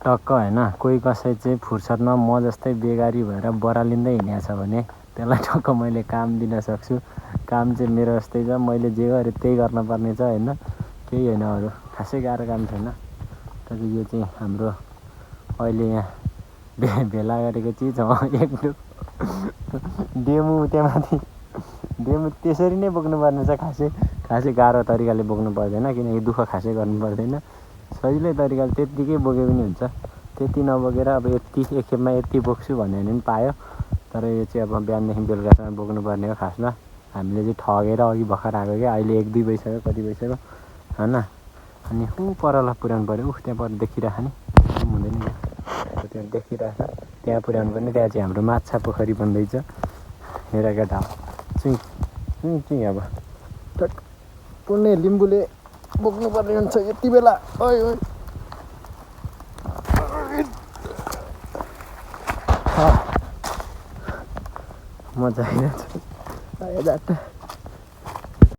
टक्क होइन। कोही कसै चाहिँ फुर्सदमा म जस्तै बेगारी भएर बरालिँदै हिँडेको छ भने त्यसलाई टक्क मैले काम दिन सक्छु। काम चाहिँ मेरो जस्तै छ, मैले जे गरेँ त्यही गर्नुपर्ने छ होइन, केही होइन, अरू खासै गाह्रो काम छैन। तर यो चाहिँ हाम्रो अहिले यहाँ भेला गरेको चिज हो। एक डेमु त्यहाँ माथि डेमु त्यसरी नै बोक्नुपर्ने छ। खासै गाह्रो तरिकाले बोक्नु पर्दैन, किनकि दुःख खासै गर्नु पर्दैन। सजिलै तरिकाले त्यत्तिकै बोके पनि हुन्छ। त्यति नबोकेर अब यति एकखेपमा यति बोक्छु भन्यो भने पनि पायो। तर यो चाहिँ अब बिहानदेखि बेलुकासम्म बोक्नुपर्ने हो खासमा। हामीले चाहिँ ठगेर अघि भर्खर आएको क्या, अहिले 1-2 भइसक्यो, कति भइसक्यो होइन। अनि ऊ परलाई पुर्याउनु पऱ्यो। त्यहाँ पर देखिरहेको नि हुँदैन, त्यहाँ देखिरहेको छ, त्यहाँ पुर्याउनु पर्ने। त्यहाँ चाहिँ हाम्रो माछा पोखरी बन्दैछ। हेर केटा चुइँ चुइँ चुइँ अब पुण्य लिम्बूले बोक्नुपर्ने हुन्छ यति बेला। ओइ ओइ मजा आइरहेको छ।